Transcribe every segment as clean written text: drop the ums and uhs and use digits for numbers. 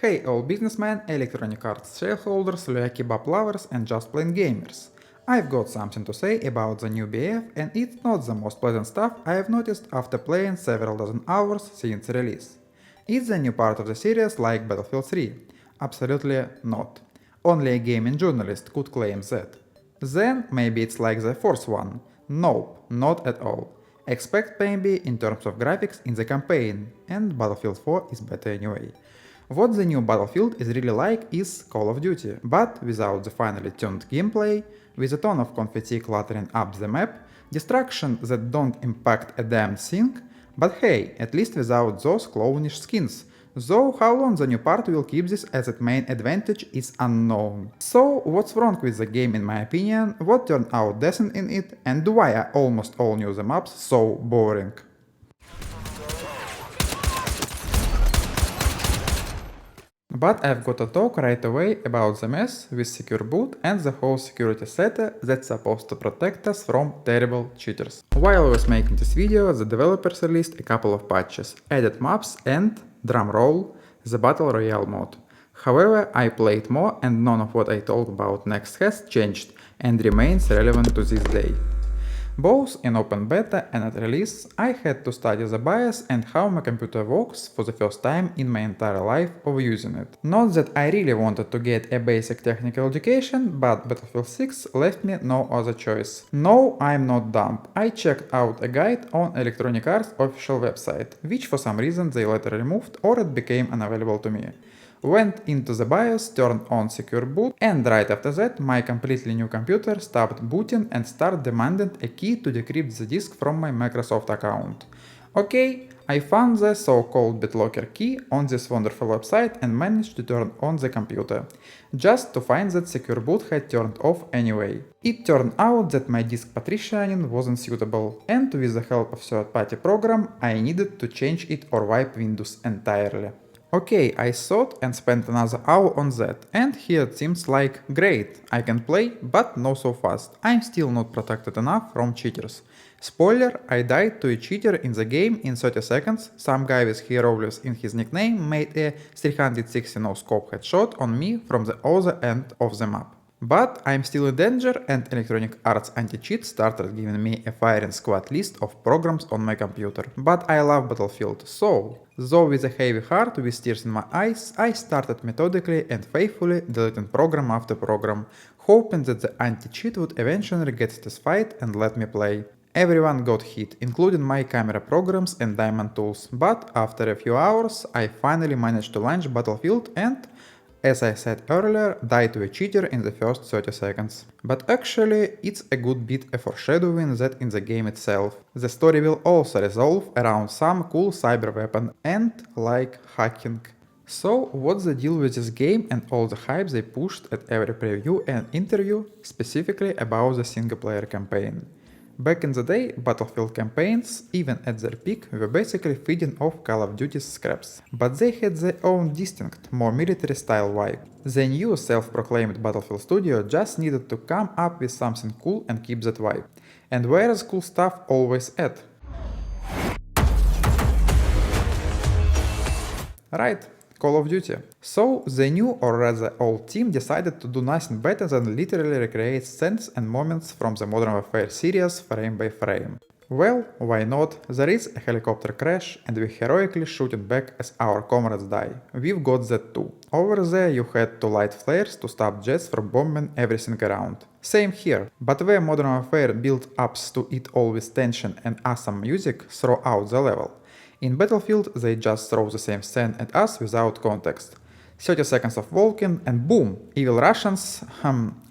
Hey all businessmen, Electronic Arts shareholders, loyal kebab lovers and just plain gamers. I've got something to say about the new BF and it's not the most pleasant stuff I have noticed after playing several dozen hours since release. Is the new part of the series like Battlefield 3? Absolutely not. Only a gaming journalist could claim that. Then maybe it's like the fourth one. Nope, not at all. Expect maybe in terms of graphics in the campaign, and Battlefield 4 is better anyway. What the new Battlefield is really like is Call of Duty, but without the finely tuned gameplay, with a ton of confetti cluttering up the map, distractions that don't impact a damn thing, but hey, at least without those clownish skins. Though how long the new part will keep this as its main advantage is unknown. So what's wrong with the game in my opinion, what turned out decent in it, and why are almost all new the maps so boring? But I've got to talk right away about the mess with Secure Boot and the whole security setup that's supposed to protect us from terrible cheaters. While I was making this video, the developers released a couple of patches, added maps and, drumroll, the Battle Royale mode. However, I played more and none of what I talk about next has changed and remains relevant to this day. Both in open beta and at release, I had to study the BIOS and how my computer works for the first time in my entire life of using it. Not that I really wanted to get a basic technical education, but Battlefield 6 left me no other choice. No, I'm not dumb. I checked out a guide on Electronic Arts official website, which for some reason they later removed or it became unavailable to me. Went into the BIOS, turned on Secure Boot, and right after that my completely new computer stopped booting and started demanding a key to decrypt the disk from my Microsoft account. Okay, I found the so-called BitLocker key on this wonderful website and managed to turn on the computer, just to find that Secure Boot had turned off anyway. It turned out that my disk partitioning wasn't suitable, and with the help of third-party program I needed to change it or wipe Windows entirely. Okay, I thought and spent another hour on that, and here it seems like, great, I can play, but not so fast, I'm still not protected enough from cheaters. Spoiler, I died to a cheater in the game in 30 seconds, some guy with hieroglyphs in his nickname made a 360 no-scope headshot on me from the other end of the map. But I'm still in danger and Electronic Arts anti-cheat started giving me a firing squad list of programs on my computer. But I love Battlefield, so, though with a heavy heart with tears in my eyes, I started methodically and faithfully deleting program after program, hoping that the anti-cheat would eventually get satisfied and let me play. Everyone got hit, including my camera programs and diamond tools, but after a few hours I finally managed to launch Battlefield and, as I said earlier, die to a cheater in the first 30 seconds. But actually, it's a good bit of foreshadowing that in the game itself. The story will also revolve around some cool cyber weapon and, like, hacking. So, what's the deal with this game and all the hype they pushed at every preview and interview, specifically about the single-player campaign? Back in the day, Battlefield campaigns, even at their peak, were basically feeding off Call of Duty's scraps, but they had their own distinct, more military-style vibe. The new self-proclaimed Battlefield studio just needed to come up with something cool and keep that vibe. And where's cool stuff always at? Right, Call of Duty. So the new or rather old team decided to do nothing better than literally recreate scenes and moments from the Modern Warfare series frame by frame. Well, why not? There is a helicopter crash and we heroically shooting back as our comrades die. We've got that too. Over there you had to light flares to stop jets from bombing everything around. Same here, but where Modern Warfare built ups to it all with tension and awesome music throughout the level. In Battlefield, they just throw the same scene at us without context. 30 seconds of walking and boom, evil Russians,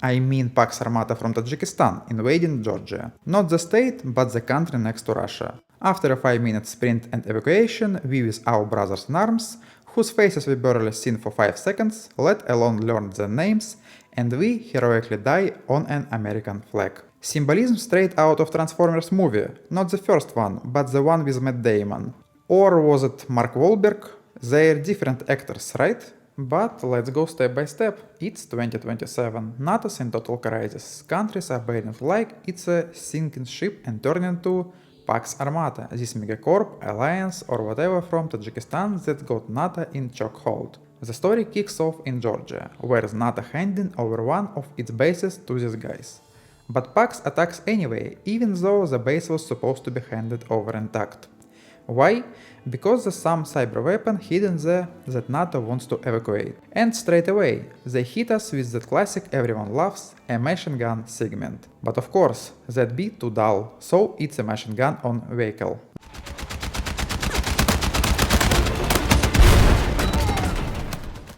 I mean Pax Armata from Tajikistan, invading Georgia. Not the state, but the country next to Russia. After a 5-minute sprint and evacuation, we with our brothers in arms, whose faces we barely seen for 5 seconds, let alone learn their names, and we heroically die on an American flag. Symbolism straight out of Transformers movie, not the first one, but the one with Matt Damon. Or was it Mark Wahlberg? They're different actors, right? But let's go step by step. It's 2027, NATO's in total crisis. Countries are behaving like it's a sinking ship and turning into Pax Armata, this megacorp, alliance or whatever from Tajikistan that got NATO in chokehold. The story kicks off in Georgia, where Znata handing over one of its bases to these guys. But Pax attacks anyway, even though the base was supposed to be handed over intact. Why? Because there's some cyber weapon hidden there that NATO wants to evacuate. And straight away, they hit us with that classic everyone loves, a machine gun segment. But of course, that'd be too dull, so it's a machine gun on vehicle.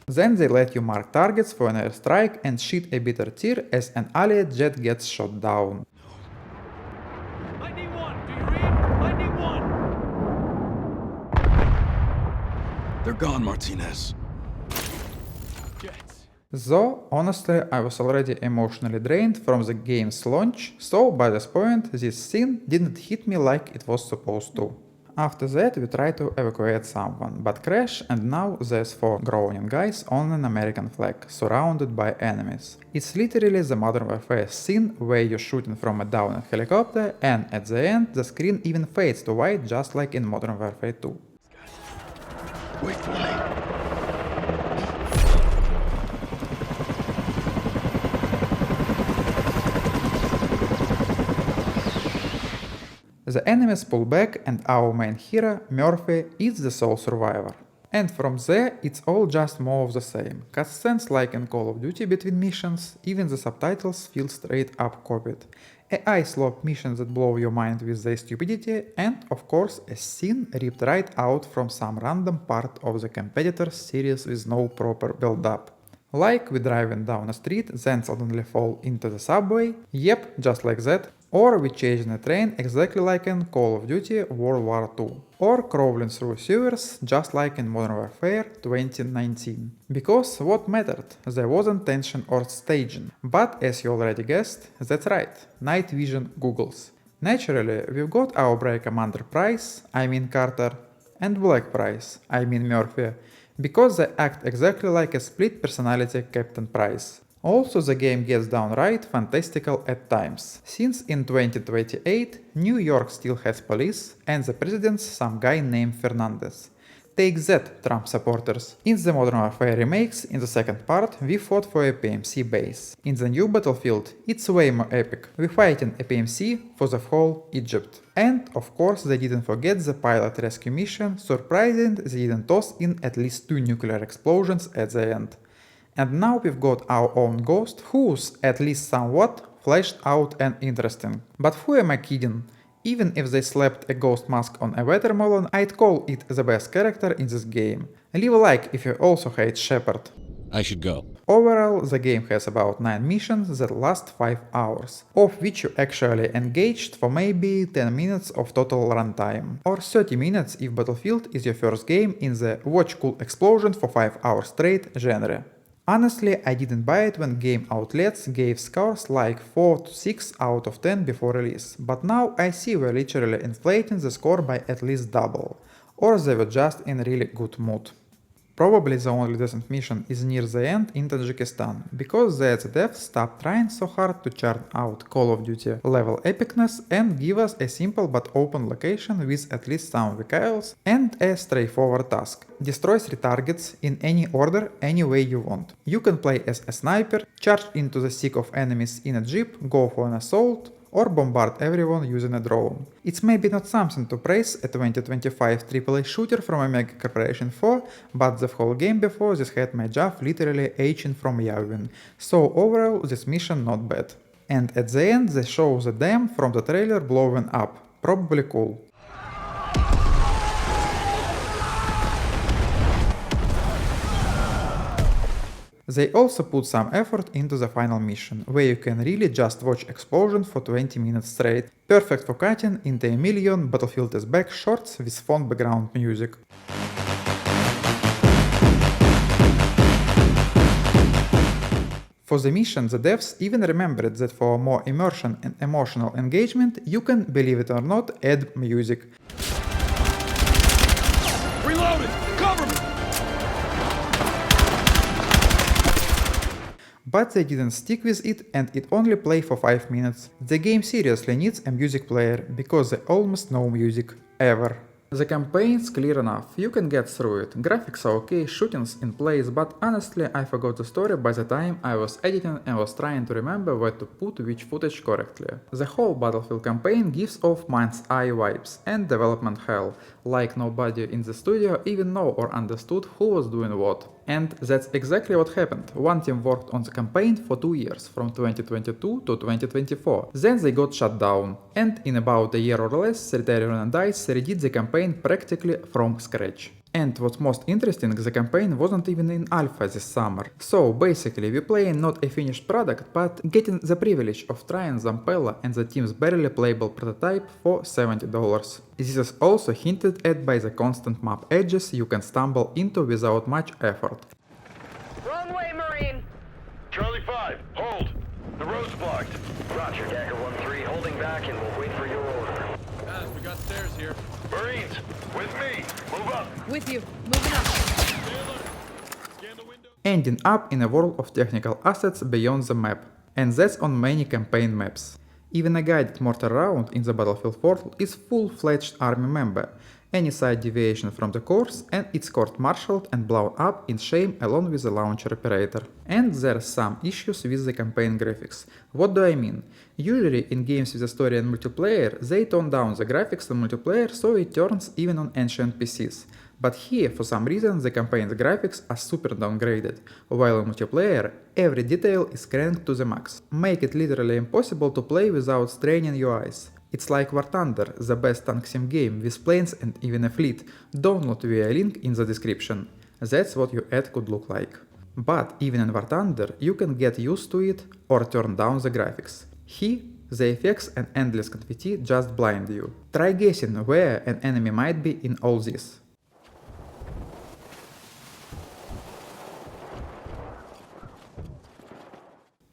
Then they let you mark targets for an airstrike and shed a bitter tear as an allied jet gets shot down. Lightning 1, do you read? Lightning 1! They're gone, Martinez. Jets. Though, honestly, I was already emotionally drained from the game's launch, so by this point, this scene didn't hit me like it was supposed to. After that, we try to evacuate someone, but crash, and now there's 4 groaning guys on an American flag, surrounded by enemies. It's literally the Modern Warfare scene where you're shooting from a downed helicopter, and at the end, the screen even fades to white just like in Modern Warfare 2. Wait for me. The enemies pull back and our main hero, Murphy, is the sole survivor. And from there, it's all just more of the same. Cutscenes like in Call of Duty between missions, even the subtitles feel straight up copied. AI slop missions that blow your mind with their stupidity, and of course a scene ripped right out from some random part of the competitor's series with no proper build-up. Like we driving down a street, then suddenly fall into the subway, yep, just like that, or we chasing a train exactly like in Call of Duty World War II, or crawling through sewers just like in Modern Warfare 2019. Because what mattered? There wasn't tension or staging. But as you already guessed, that's right, night vision googles. Naturally, we've got our Brave Commander Price, I mean Carter, and Black Price, I mean Murphy, because they act exactly like a split personality Captain Price. Also, the game gets downright fantastical at times, since in 2028 New York still has police and the president's some guy named Fernandez. Take that, Trump supporters. In the Modern Warfare remakes, in the second part, we fought for a PMC base. In the new Battlefield, it's way more epic. We're fighting a PMC for the whole Egypt. And, of course, they didn't forget the pilot rescue mission, surprising they didn't toss in at least 2 nuclear explosions at the end. And now we've got our own Ghost, who's, at least somewhat, fleshed out and interesting. But who am I kidding? Even if they slapped a ghost mask on a watermelon, I'd call it the best character in this game. Leave a like if you also hate Shepard. I should go. Overall, the game has about 9 missions that last 5 hours, of which you actually engaged for maybe 10 minutes of total runtime, or 30 minutes if Battlefield is your first game in the watch cool explosion for 5 hours straight genre. Honestly, I didn't buy it when game outlets gave scores like 4 to 6 out of 10 before release, but now I see we're literally inflating the score by at least double, or they were just in a really good mood. Probably the only decent mission is near the end in Tajikistan, because there the devs stopped trying so hard to churn out Call of Duty level epicness and give us a simple but open location with at least some vehicles and a straightforward task. Destroy 3 targets in any order, any way you want. You can play as a sniper, charge into the thick of enemies in a jeep, go for an assault, or bombard everyone using a drone. It's maybe not something to praise a 2025 AAA shooter from a mega corporation for, but the whole game before this had my jaw literally aching from yawning, so overall this mission not bad. And at the end they show the dam from the trailer blowing up, probably cool. They also put some effort into the final mission, where you can really just watch explosion for 20 minutes straight, perfect for cutting into a million Battlefield is back shorts with fun background music. For the mission, the devs even remembered that for more immersion and emotional engagement, you can, believe it or not, add music. Reloading! Cover me! But they didn't stick with it and it only played for 5 minutes. The game seriously needs a music player, because they almost no music, ever. The campaign's clear enough, you can get through it. Graphics are okay, shooting's in place, but honestly I forgot the story by the time I was editing and was trying to remember where to put which footage correctly. The whole Battlefield campaign gives off mind's eye vibes and development hell, like nobody in the studio even know or understood who was doing what. And that's exactly what happened. One team worked on the campaign for 2 years, from 2022 to 2024. Then they got shut down, and in about a year or less, Solitary and DICE redid the campaign practically from scratch. And what's most interesting, the campaign wasn't even in alpha this summer. So basically we're playing not a finished product, but getting the privilege of trying Zampella and the team's barely playable prototype for $70. This is also hinted at by the constant map edges you can stumble into without much effort. Wrong way, Marine! Charlie 5, hold! The road's blocked. Roger, Dagger 1-3, holding back and we'll wait for your order. Guys, we got stairs here. Marines, with me! Move up! With you. Moving up. Stay alert. Scan the window. Ending up in a world of technical assets beyond the map, and that's on many campaign maps. Even a guided mortar round in the Battlefield portal is full-fledged army member. Any side deviation from the course and it's court-martialed and blown up in shame along with the launcher operator. And there are some issues with the campaign graphics. What do I mean? Usually in games with a story and multiplayer, they tone down the graphics in multiplayer so it turns even on ancient PCs. But here, for some reason, the campaign's graphics are super downgraded, while in multiplayer, every detail is cranked to the max. Make it literally impossible to play without straining your eyes. It's like War Thunder, the best tank sim game with planes and even a fleet. Download via link in the description. That's what your ad could look like. But even in War Thunder, you can get used to it or turn down the graphics. Here, the effects and endless confetti just blind you. Try guessing where an enemy might be in all this.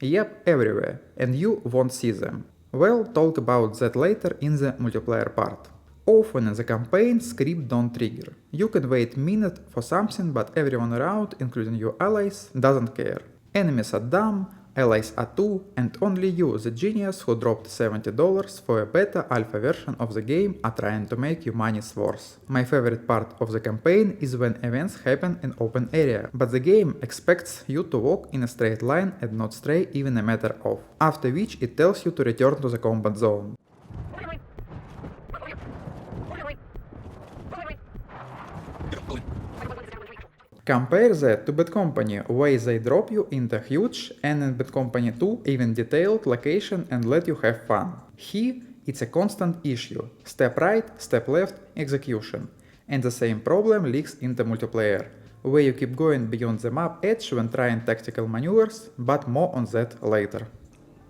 Yep, everywhere, and you won't see them. We'll talk about that later in the multiplayer part. Often in the campaign, script don't trigger. You can wait a minute for something, but everyone around, including your allies, doesn't care. Enemies are dumb, allies are too, and only you, the genius who dropped $70 for a beta alpha version of the game, are trying to make your money's worth. My favorite part of the campaign is when events happen in open area, but the game expects you to walk in a straight line and not stray even a meter off, after which it tells you to return to the combat zone. Compare that to Bad Company, where they drop you into huge and in Bad Company 2 even detailed location and let you have fun. Here it's a constant issue, step right, step left, execution. And the same problem leaks into multiplayer, where you keep going beyond the map edge when trying tactical maneuvers, but more on that later.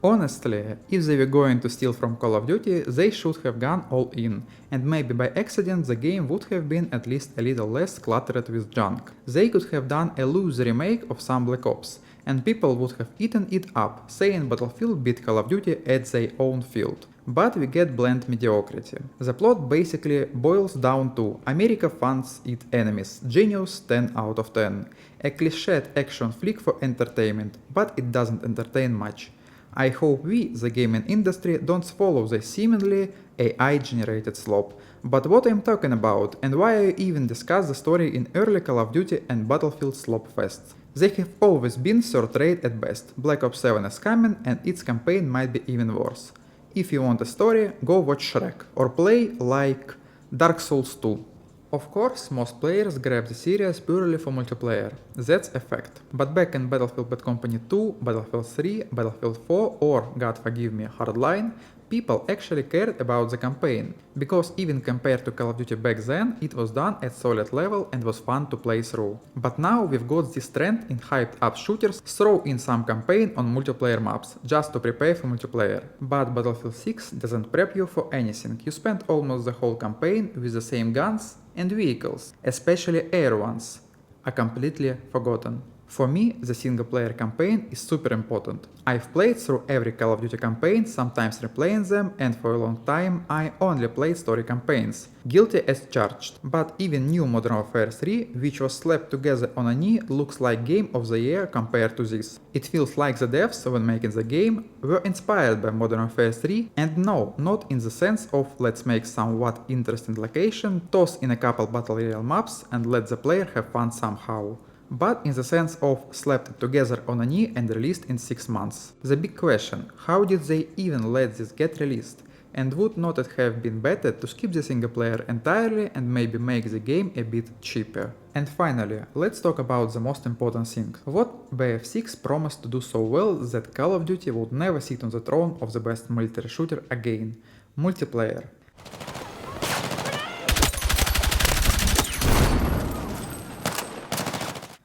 Honestly, if they were going to steal from Call of Duty, they should have gone all in, and maybe by accident the game would have been at least a little less cluttered with junk. They could have done a loose remake of some Black Ops, and people would have eaten it up, saying Battlefield beat Call of Duty at their own field. But we get bland mediocrity. The plot basically boils down to America funds its enemies, genius 10 out of 10. A cliched action flick for entertainment, but it doesn't entertain much. I hope we, the gaming industry, don't follow the seemingly AI-generated slop. But what I'm talking about, and why I even discuss the story in early Call of Duty and Battlefield slop fests. They have always been third rate at best. Black Ops 7 is coming and its campaign might be even worse. If you want a story, go watch Shrek, or play like Dark Souls 2. Of course, most players grab the series purely for multiplayer, that's a fact. But back in Battlefield Bad Company 2, Battlefield 3, Battlefield 4 or, God forgive me, Hardline, people actually cared about the campaign, because even compared to Call of Duty back then, it was done at solid level and was fun to play through. But now we've got this trend in hyped up shooters, throw in some campaign on multiplayer maps, just to prepare for multiplayer. But Battlefield 6 doesn't prep you for anything, you spend almost the whole campaign with the same guns and vehicles, especially air ones, are completely forgotten. For me, the single player campaign is super important. I've played through every Call of Duty campaign, sometimes replaying them, and for a long time I only played story campaigns. Guilty as charged. But even new Modern Warfare 3, which was slapped together on a knee, looks like Game of the Year compared to this. It feels like the devs, when making the game, were inspired by Modern Warfare 3, and no, not in the sense of let's make somewhat interesting location, toss in a couple battle royale maps and let the player have fun somehow, but in the sense of slapped it together on a knee and released in 6 months. The big question, how did they even let this get released? And would not it have been better to skip the single player entirely and maybe make the game a bit cheaper? And finally, let's talk about the most important thing. What BF6 promised to do so well that Call of Duty would never sit on the throne of the best military shooter again. Multiplayer.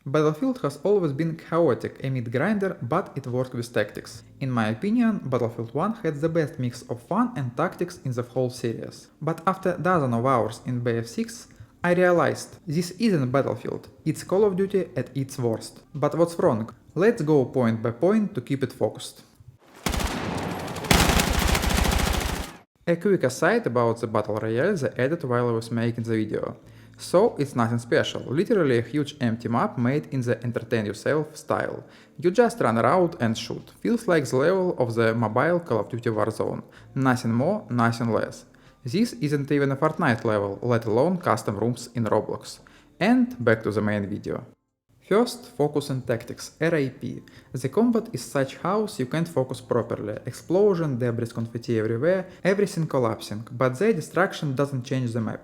Battlefield has always been chaotic amid grinder, but it worked with tactics. In my opinion, Battlefield 1 had the best mix of fun and tactics in the whole series. But after a dozen of hours in BF6, I realized this isn't Battlefield, it's Call of Duty at its worst. But what's wrong? Let's go point by point to keep it focused. A quick aside about the battle royale they added while I was making the video. So it's nothing special, literally a huge empty map made in the entertain yourself style. You just run around and shoot. Feels like the level of the mobile Call of Duty Warzone. Nothing more, nothing less. This isn't even a Fortnite level, let alone custom rooms in Roblox. And back to the main video. First, focus on tactics, RAP. The combat is such chaos you can't focus properly. Explosion, debris, confetti everywhere, everything collapsing, but their destruction doesn't change the map.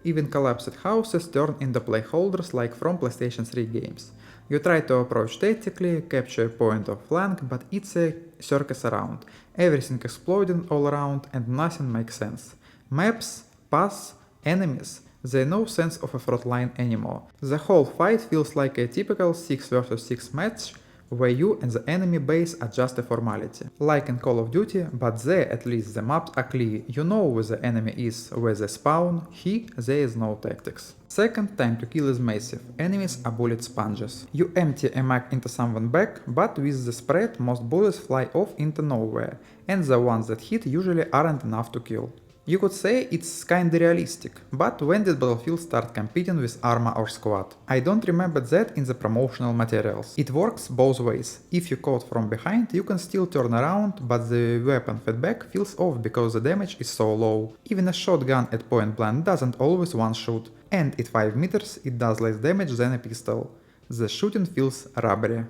Even collapsed houses turn into playholders like from PlayStation 3 games. You try to approach tactically, capture a point of flank, but it's a circus around. Everything exploding all around and nothing makes sense. Maps, paths, enemies, there's no sense of a front line anymore. The whole fight feels like a typical 6 vs 6 match, where you and the enemy base are just a formality. Like in Call of Duty, but there at least the maps are clear, you know where the enemy is, where they spawn, here there is no tactics. Second, time to kill is massive, enemies are bullet sponges. You empty a mag into someone back, but with the spread most bullets fly off into nowhere, and the ones that hit usually aren't enough to kill. You could say it's kinda realistic, but when did Battlefield start competing with Arma or Squad? I don't remember that in the promotional materials. It works both ways. If you caught from behind, you can still turn around, but the weapon feedback feels off because the damage is so low. Even a shotgun at point blank doesn't always one-shot, and at 5 meters it does less damage than a pistol. The shooting feels rubbery.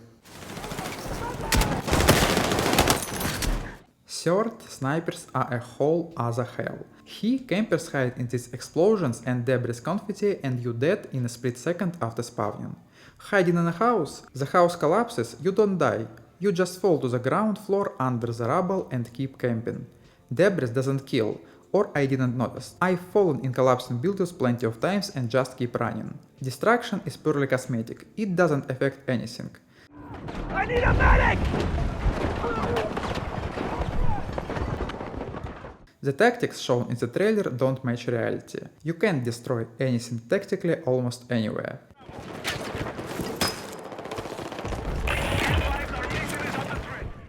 Third, snipers are a whole other hell. Here, campers hide in these explosions and debris confetti and you dead in a split second after spawning. Hiding in a house, the house collapses, you don't die. You just fall to the ground floor under the rubble and keep camping. Debris doesn't kill, or I didn't notice. I've fallen in collapsing buildings plenty of times and just keep running. Destruction is purely cosmetic, it doesn't affect anything. I need a medic! The tactics shown in the trailer don't match reality. You can't destroy anything tactically almost anywhere.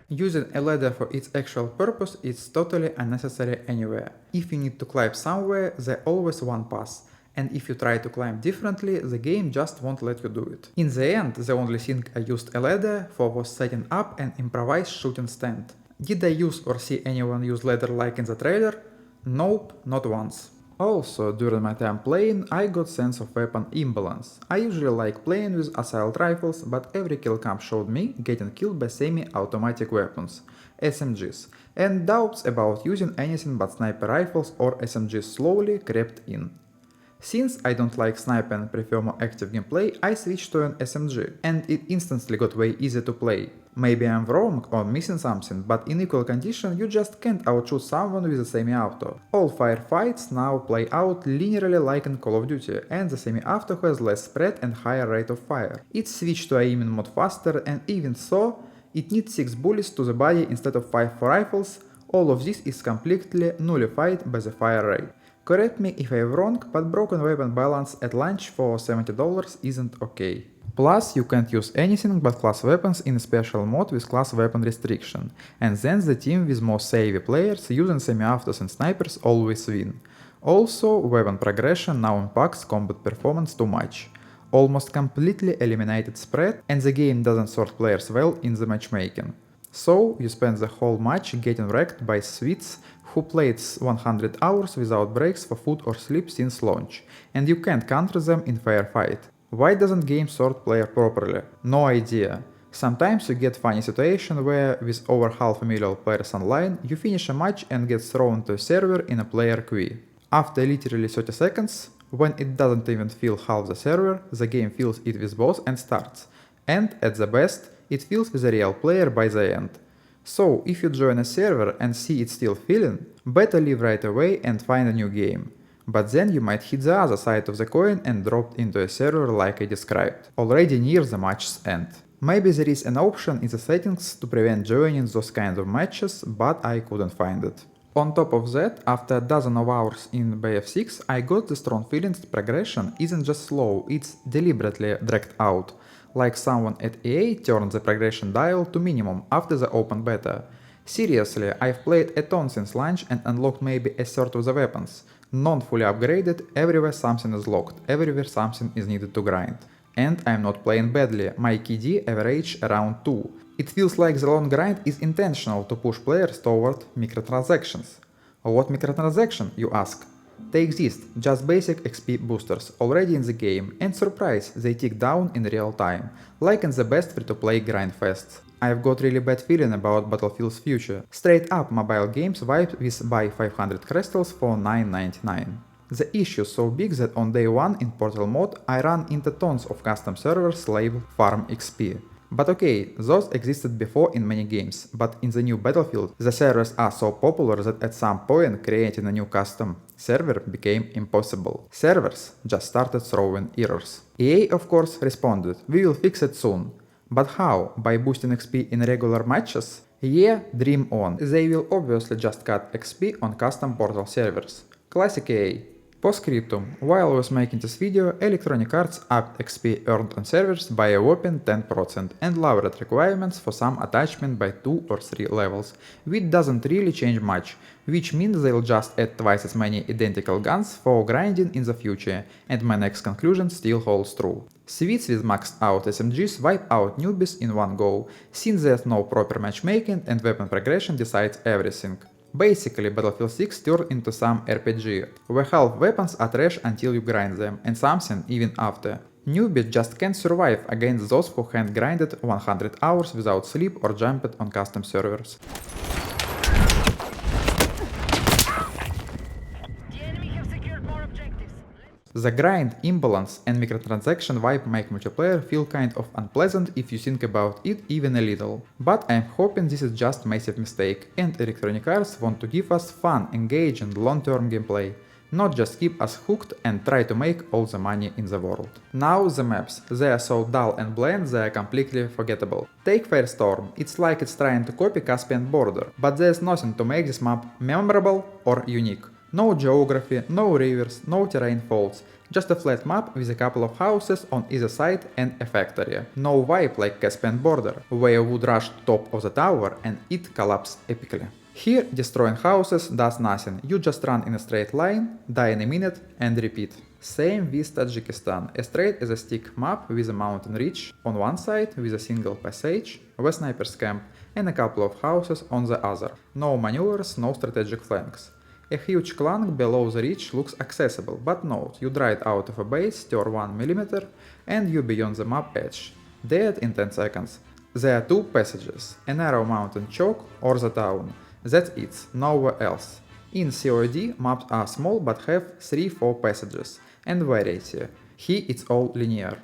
Using a ladder for its actual purpose is totally unnecessary anywhere. If you need to climb somewhere, there's always one path, and if you try to climb differently, the game just won't let you do it. In the end, the only thing I used a ladder for was setting up an improvised shooting stand. Did I use or see anyone use ladder like in the trailer? Nope, not once. Also, during my time playing, I got sense of weapon imbalance. I usually like playing with assault rifles, but every kill cam showed me getting killed by semi-automatic weapons, SMGs, and doubts about using anything but sniper rifles or SMGs slowly crept in. Since I don't like sniper and prefer more active gameplay, I switched to an SMG, and it instantly got way easier to play. Maybe I'm wrong or missing something, but in equal condition you just can't outshoot someone with a semi-auto. All firefights now play out linearly like in Call of Duty, and the semi-auto has less spread and higher rate of fire. It's switched to aiming mode faster, and even so, it needs 6 bullets to the body instead of 5 for rifles. All of this is completely nullified by the fire rate. Correct me if I'm wrong, but broken weapon balance at launch for $70 isn't okay. Plus, you can't use anything but class weapons in a special mode with class weapon restriction, and then the team with more savvy players using semi-autos and snipers always win. Also, weapon progression now impacts combat performance too much. Almost completely eliminated spread, and the game doesn't sort players well in the matchmaking. So, you spend the whole match getting wrecked by Swedes who played 100 hours without breaks for food or sleep since launch, and you can't counter them in fair fight. Why doesn't game sort player properly? No idea. Sometimes you get funny situation where, with over half a million players online, you finish a match and get thrown to a server in a player queue. After literally 30 seconds, when it doesn't even fill half the server, the game fills it with boss and starts. And, at the best, it fills with a real player by the end. So, if you join a server and see it still filling, better leave right away and find a new game. But then you might hit the other side of the coin and drop into a server like I described, already near the match's end. Maybe there is an option in the settings to prevent joining those kind of matches, but I couldn't find it. On top of that, after a dozen of hours in BF6, I got the strong feeling that progression isn't just slow, it's deliberately dragged out, like someone at EA turned the progression dial to minimum after the open beta. Seriously, I've played a ton since launch and unlocked maybe a third of the weapons. None fully upgraded, everywhere something is locked, everywhere something is needed to grind. And I'm not playing badly, my KD average around 2. It feels like the long grind is intentional to push players toward microtransactions. What microtransaction, you ask? They exist, just basic XP boosters, already in the game, and surprise, they tick down in real time, like in the best free-to-play grind fests. I've got really bad feeling about Battlefield's future. Straight up mobile games vibe with buy 500 crystals for $9.99. The issue so big that on day 1 in Portal mode I ran into tons of custom servers labeled Farm XP. But okay, those existed before in many games, but in the new Battlefield the servers are so popular that at some point creating a new custom server became impossible. Servers just started throwing errors. EA of course responded, we will fix it soon. But how? By boosting XP in regular matches? Yeah, dream on. They will obviously just cut XP on custom Portal servers. Classic EA. Postscriptum. While I was making this video, Electronic Arts upped XP earned on servers by a whopping 10% and lowered requirements for some attachment by 2 or 3 levels, which doesn't really change much, which means they'll just add twice as many identical guns for grinding in the future, and my next conclusion still holds true. Swedes with maxed out SMGs wipe out newbies in one go, since there's no proper matchmaking and weapon progression decides everything. Basically, Battlefield 6 turned into some RPG, where half weapons are trash until you grind them, and something even after. Newbies just can't survive against those who hand grinded 100 hours without sleep or jumped on custom servers. The grind, imbalance and microtransaction vibe make multiplayer feel kind of unpleasant if you think about it even a little. But I'm hoping this is just massive mistake and Electronic Arts want to give us fun, engaging, long-term gameplay, not just keep us hooked and try to make all the money in the world. Now the maps, they are so dull and bland they are completely forgettable. Take Firestorm, it's like it's trying to copy Caspian Border, but there's nothing to make this map memorable or unique. No geography, no rivers, no terrain faults, just a flat map with a couple of houses on either side and a factory. No vibe like Caspian Border, where you would rush to top of the tower and it collapsed epically. Here, destroying houses does nothing, you just run in a straight line, die in a minute and repeat. Same with Tajikistan, a straight as a stick map with a mountain ridge on one side with a single passage, where snipers camp, and a couple of houses on the other. No maneuvers, no strategic flanks. A huge clank below the ridge looks accessible, but note, you ride out of a base, stir 1 mm, and you're beyond the map edge. Dead in 10 seconds. There are 2 passages, a narrow mountain choke or the town. That's it, nowhere else. In COD, maps are small but have 3-4 passages, and variety. Here it's all linear.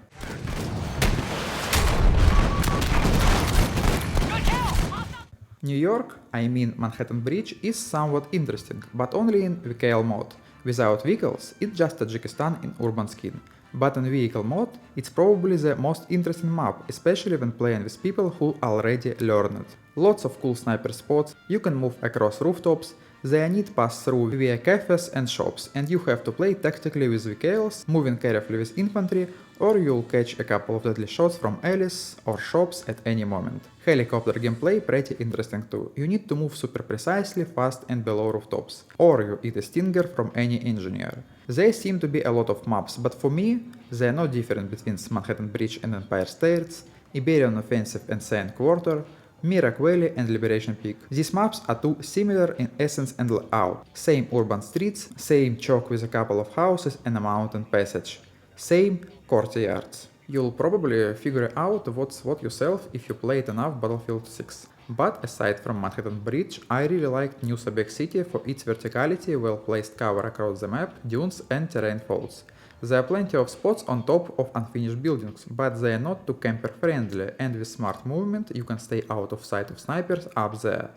New York, I mean Manhattan Bridge, is somewhat interesting, but only in VKL mode. Without vehicles, it's just Tajikistan in urban skin. But in vehicle mode, it's probably the most interesting map, especially when playing with people who already learned it. Lots of cool sniper spots, you can move across rooftops, they need pass through via cafes and shops, and you have to play tactically with VKLs, moving carefully with infantry, or you'll catch a couple of deadly shots from alleys or shops at any moment. Helicopter gameplay pretty interesting too. You need to move super precisely, fast and below rooftops, or you eat a stinger from any engineer. There seem to be a lot of maps, but for me, they are no different between Manhattan Bridge and Empire States, Iberian Offensive and Sand Quarter, Mirak Valley and Liberation Peak. These maps are too similar in essence and layout. Same urban streets, same chalk with a couple of houses and a mountain passage. Same courtyards. You'll probably figure out what's what yourself if you played enough Battlefield 6. But aside from Manhattan Bridge, I really liked New Sobek City for its verticality, well-placed cover across the map, dunes and terrain folds. There are plenty of spots on top of unfinished buildings, but they are not too camper friendly, and with smart movement you can stay out of sight of snipers up there.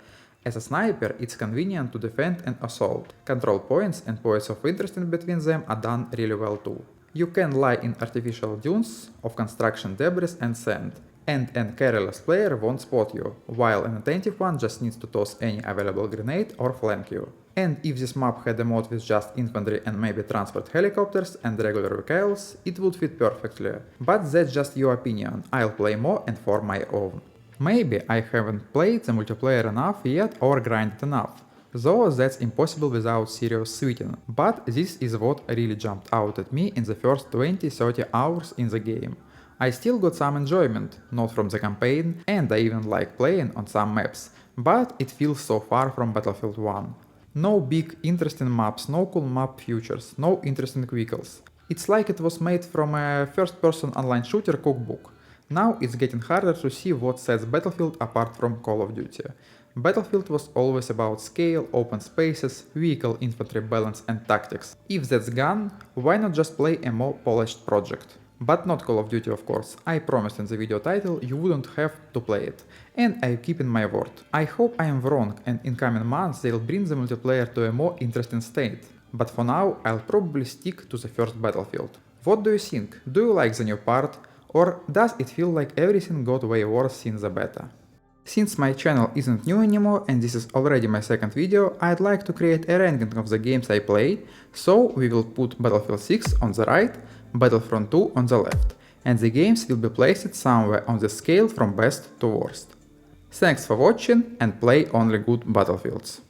As a sniper, it's convenient to defend and assault. Control points and points of interest in between them are done really well too. You can lie in artificial dunes of construction debris and sand, and a careless player won't spot you, while an attentive one just needs to toss any available grenade or flank you. And if this map had a mod with just infantry and maybe transport helicopters and regular vehicles, it would fit perfectly. But that's just your opinion, I'll play more and for my own. Maybe I haven't played the multiplayer enough yet or grinded enough, though that's impossible without serious sweating, but this is what really jumped out at me in the first 20-30 hours in the game. I still got some enjoyment, not from the campaign, and I even like playing on some maps, but it feels so far from Battlefield 1. No big interesting maps, no cool map features, no interesting vehicles. It's like it was made from a first-person online shooter cookbook. Now it's getting harder to see what sets Battlefield apart from Call of Duty. Battlefield was always about scale, open spaces, vehicle infantry balance and tactics. If that's gone, why not just play a more polished project? But not Call of Duty, of course. I promised in the video title you wouldn't have to play it. And I keep in my word. I hope I am wrong and in coming months they'll bring the multiplayer to a more interesting state. But for now I'll probably stick to the first Battlefield. What do you think? Do you like the new part? Or does it feel like everything got way worse since the beta? Since my channel isn't new anymore and this is already my second video, I'd like to create a ranking of the games I play, so we will put Battlefield 6 on the right, Battlefront 2 on the left, and the games will be placed somewhere on the scale from best to worst. Thanks for watching and play only good Battlefields.